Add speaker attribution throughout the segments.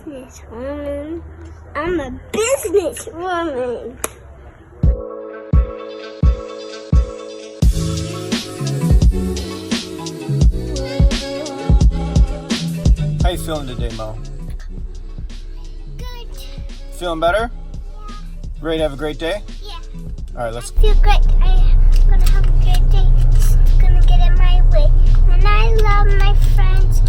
Speaker 1: businesswoman. I'm a businesswoman.
Speaker 2: How you feeling today, Mo?
Speaker 1: Good.
Speaker 2: Feeling better? Ready to have a great day?
Speaker 1: Yeah.
Speaker 2: All right, let's.
Speaker 1: I feel great. I'm gonna have a great day. It's gonna get in my way. And I love my friends.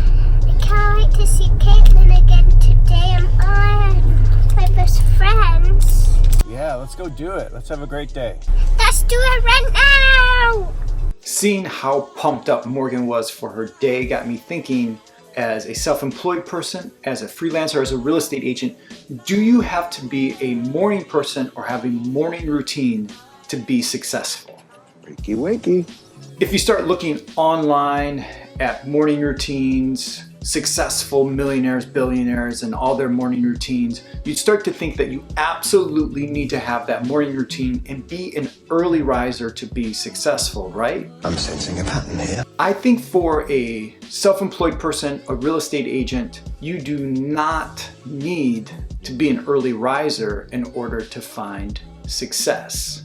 Speaker 1: I can't wait to see Caitlin again today. I'm on my best friends.
Speaker 2: Yeah, let's go do it. Let's have a great day.
Speaker 1: Let's do it right now.
Speaker 3: Seeing how pumped up Morgan was for her day got me thinking, as a self-employed person, as a freelancer, as a real estate agent, do you have to be a morning person or have a morning routine to be successful?
Speaker 4: Wakey, wakey.
Speaker 3: If you start looking online at morning routines, successful millionaires, billionaires, and all their morning routines, you'd start to think that you absolutely need to have that morning routine and be an early riser to be successful, right?
Speaker 4: I'm sensing a pattern here.
Speaker 3: I think for a self-employed person, a real estate agent, you do not need to be an early riser in order to find success.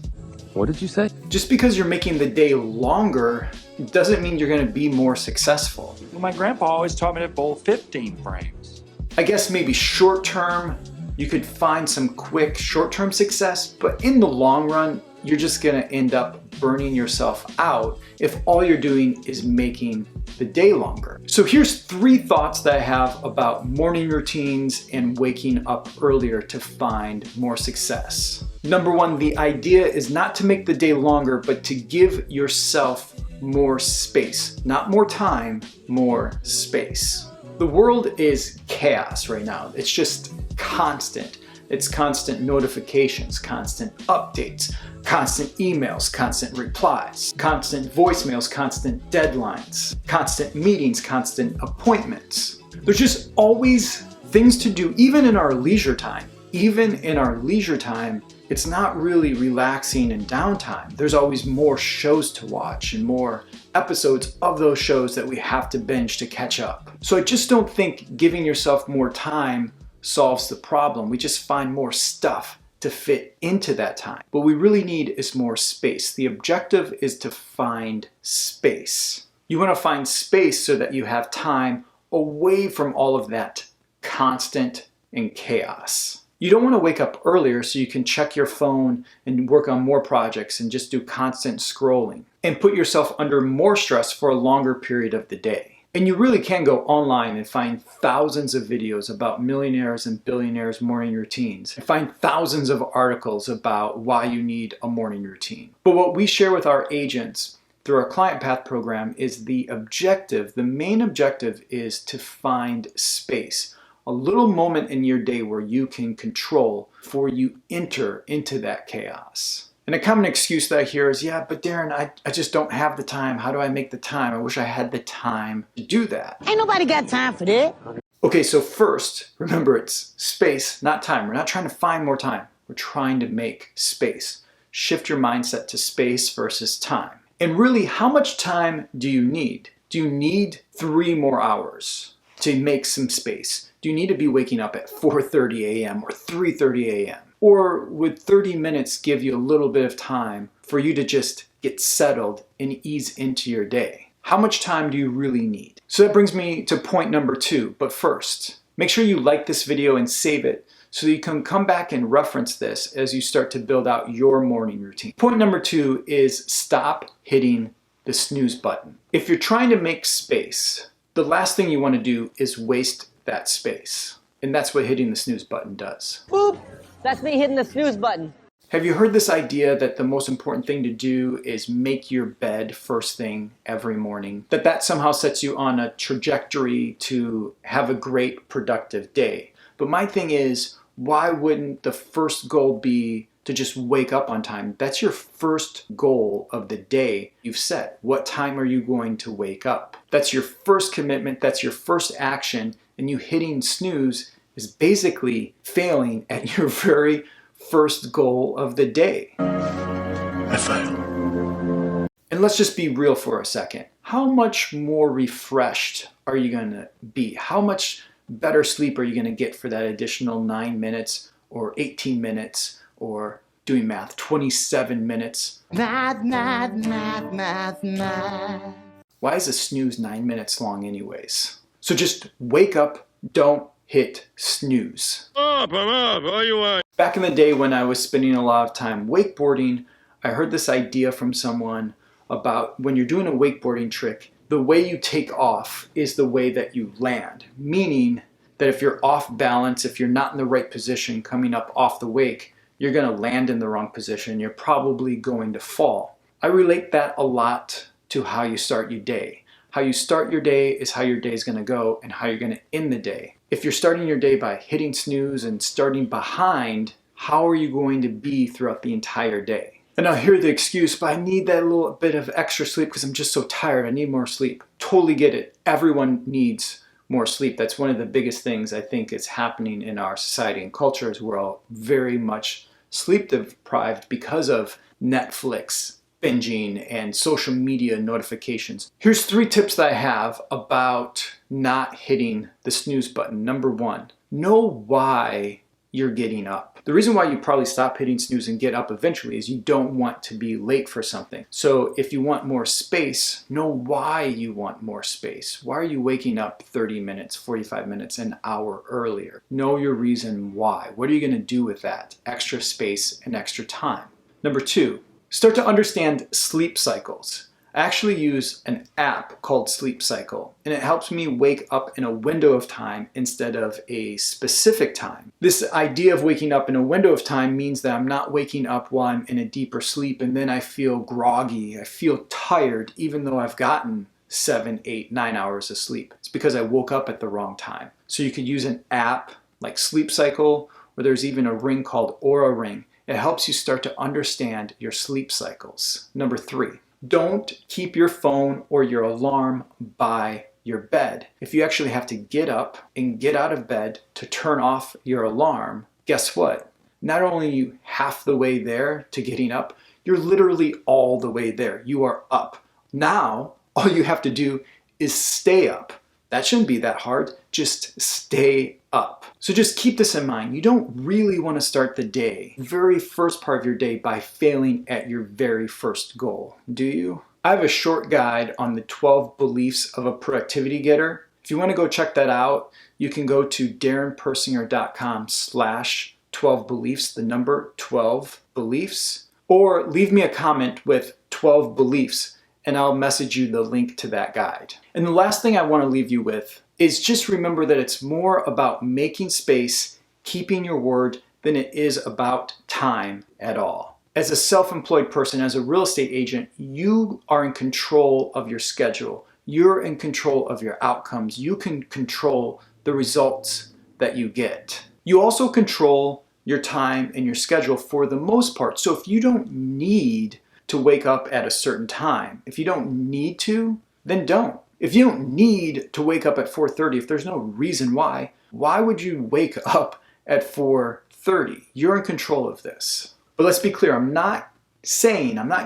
Speaker 5: What did you say?
Speaker 3: Just because you're making the day longer doesn't mean you're going to be more successful.
Speaker 6: Well, my grandpa always taught me to bowl 15 frames.
Speaker 3: I guess maybe short term, you could find some quick short-term success, but in the long run, you're just going to end up burning yourself out if all you're doing is making the day longer. So here's 3 thoughts that I have about morning routines and waking up earlier to find more success. Number 1, the idea is not to make the day longer, but to give yourself more space. Not more time, more space. The world is chaos right now. It's just constant. It's constant notifications, constant updates, constant emails, constant replies, constant voicemails, constant deadlines, constant meetings, constant appointments. There's just always things to do, even in our leisure time. Even in our leisure time, it's not really relaxing and downtime. There's always more shows to watch and more episodes of those shows that we have to binge to catch up. So I just don't think giving yourself more time solves the problem. We just find more stuff to fit into that time. What we really need is more space. The objective is to find space. You want to find space so that you have time away from all of that constant and chaos. You don't want to wake up earlier so you can check your phone and work on more projects and just do constant scrolling and put yourself under more stress for a longer period of the day. And you really can go online and find thousands of videos about millionaires and billionaires' morning routines and find thousands of articles about why you need a morning routine. But what we share with our agents through our Client Path program is the objective. The main objective is to find space. A little moment in your day where you can control before you enter into that chaos. And a common excuse that I hear is, yeah, but Darren, I just don't have the time. How do I make the time? I wish I had the time to do that.
Speaker 7: Ain't nobody got time for that.
Speaker 3: Okay, so first, remember it's space, not time. We're not trying to find more time. We're trying to make space. Shift your mindset to space versus time. And really, how much time do you need? Do you need 3 more hours to make some space? Do you need to be waking up at 4:30 a.m. or 3:30 a.m.? Or would 30 minutes give you a little bit of time for you to just get settled and ease into your day? How much time do you really need? So that brings me to point number 2. But first, make sure you like this video and save it so you can come back and reference this as you start to build out your morning routine. Point number 2 is stop hitting the snooze button. If you're trying to make space, the last thing you want to do is waste that space. And that's what hitting the snooze button does.
Speaker 7: Boop! That's me hitting the snooze button.
Speaker 3: Have you heard this idea that the most important thing to do is make your bed first thing every morning? That somehow sets you on a trajectory to have a great productive day. But my thing is, why wouldn't the first goal be to just wake up on time? That's your first goal of the day you've set. What time are you going to wake up? That's your first commitment. That's your first action. And you hitting snooze is basically failing at your very first goal of the day.
Speaker 4: I failed.
Speaker 3: And let's just be real for a second. How much more refreshed are you going to be? How much better sleep are you going to get for that additional 9 minutes or 18 minutes or doing math, 27 minutes?
Speaker 7: Math, math, math, math, math.
Speaker 3: Why is a snooze 9 minutes long anyways? So just wake up, don't hit snooze.
Speaker 5: I'm up, all you want.
Speaker 3: Back in the day when I was spending a lot of time wakeboarding, I heard this idea from someone about when you're doing a wakeboarding trick, the way you take off is the way that you land. Meaning that if you're off balance, if you're not in the right position coming up off the wake, you're going to land in the wrong position. You're probably going to fall. I relate that a lot to how you start your day. How you start your day is how your day is going to go and how you're going to end the day. If you're starting your day by hitting snooze and starting behind, how are you going to be throughout the entire day? And I'll hear the excuse, but I need that little bit of extra sleep because I'm just so tired. I need more sleep. Totally get it. Everyone needs more sleep. That's one of the biggest things I think is happening in our society and culture is we're all very much sleep deprived because of Netflix, binging, and social media notifications. Here's 3 tips that I have about not hitting the snooze button. Number 1, know why you're getting up. The reason why you probably stop hitting snooze and get up eventually is you don't want to be late for something. So if you want more space, know why you want more space. Why are you waking up 30 minutes, 45 minutes, an hour earlier? Know your reason why. What are you going to do with that extra space and extra time? Number 2, start to understand sleep cycles. I actually use an app called Sleep Cycle, and it helps me wake up in a window of time instead of a specific time. This idea of waking up in a window of time means that I'm not waking up while I'm in a deeper sleep and then I feel groggy, I feel tired even though I've gotten 7, 8, 9 hours of sleep. It's because I woke up at the wrong time. So you could use an app like Sleep Cycle, or there's even a ring called Aura Ring. It helps you start to understand your sleep cycles. Number 3. Don't keep your phone or your alarm by your bed. If you actually have to get up and get out of bed to turn off your alarm, guess what? Not only are you half the way there to getting up, you're literally all the way there. You are up. Now, all you have to do is stay up. That shouldn't be that hard. Just stay up. So just keep this in mind. You don't really want to start the day, very first part of your day, by failing at your very first goal, do you? I have a short guide on the 12 beliefs of a productivity getter. If you want to go check that out, you can go to darrenpersinger.com/12 beliefs, the number 12 beliefs, or leave me a comment with 12 beliefs and I'll message you the link to that guide. And the last thing I want to leave you with is just remember that it's more about making space, keeping your word, than it is about time at all. As a self-employed person, as a real estate agent, you are in control of your schedule. You're in control of your outcomes. You can control the results that you get. You also control your time and your schedule for the most part. So if you don't need to wake up at a certain time, if you don't need to, then don't. If you don't need to wake up at 4:30, if there's no reason why would you wake up at 4:30? You're in control of this. But let's be clear, I'm not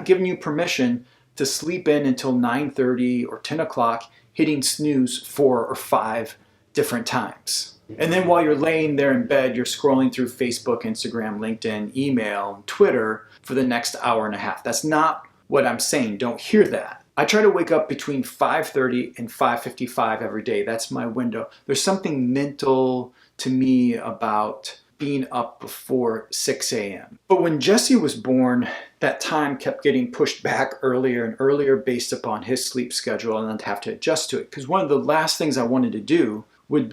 Speaker 3: giving you permission to sleep in until 9:30 or 10 o'clock, hitting snooze 4 or 5 different times. And then while you're laying there in bed, you're scrolling through Facebook, Instagram, LinkedIn, email, and Twitter for the next hour and a half. That's not what I'm saying. Don't hear that. I try to wake up between 5:30 and 5:55 every day. That's my window. There's something mental to me about being up before 6 a.m. But when Jesse was born, that time kept getting pushed back earlier and earlier based upon his sleep schedule, and I'd have to adjust to it. Because one of the last things I wanted to do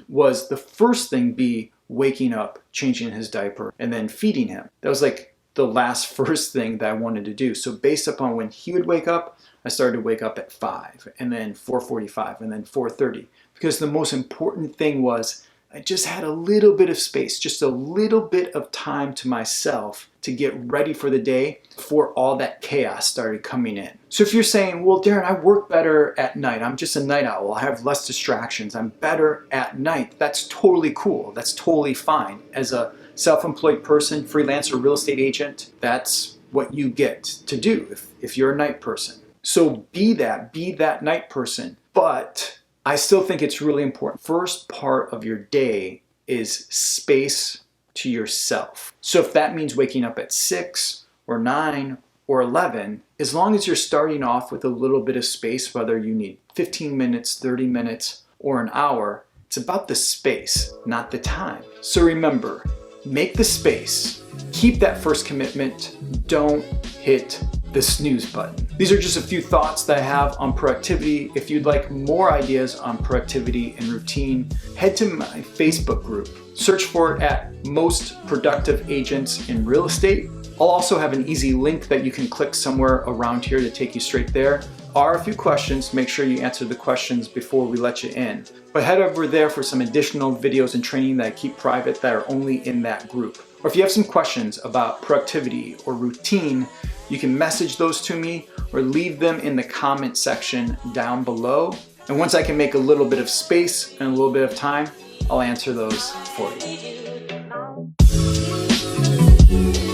Speaker 3: was the first thing be waking up, changing his diaper, and then feeding him. That was like the first thing that I wanted to do. So based upon when he would wake up, I started to wake up at 5, and then 4:45, and then 4:30. Because the most important thing was I just had a little bit of space, just a little bit of time to myself to get ready for the day before all that chaos started coming in. So if you're saying, well, Darren, I work better at night. I'm just a night owl. I have less distractions. I'm better at night. That's totally cool. That's totally fine. As a self-employed person, freelancer, real estate agent, that's what you get to do if you're a night person. So be that night person. But I still think it's really important. First part of your day is space to yourself. So if that means waking up at 6 or 9 or 11, as long as you're starting off with a little bit of space, whether you need 15 minutes, 30 minutes, or an hour, it's about the space, not the time. So remember, make the space, keep that first commitment, don't hit the snooze button. These are just a few thoughts that I have on productivity. If you'd like more ideas on productivity and routine, head to my Facebook group. Search for it at Most Productive Agents in Real Estate. I'll also have an easy link that you can click somewhere around here to take you straight there. Are a few questions. Make sure you answer the questions before we let you in. But head over there for some additional videos and training that I keep private that are only in that group. Or if you have some questions about productivity or routine, you can message those to me or leave them in the comment section down below. And once I can make a little bit of space and a little bit of time, I'll answer those for you.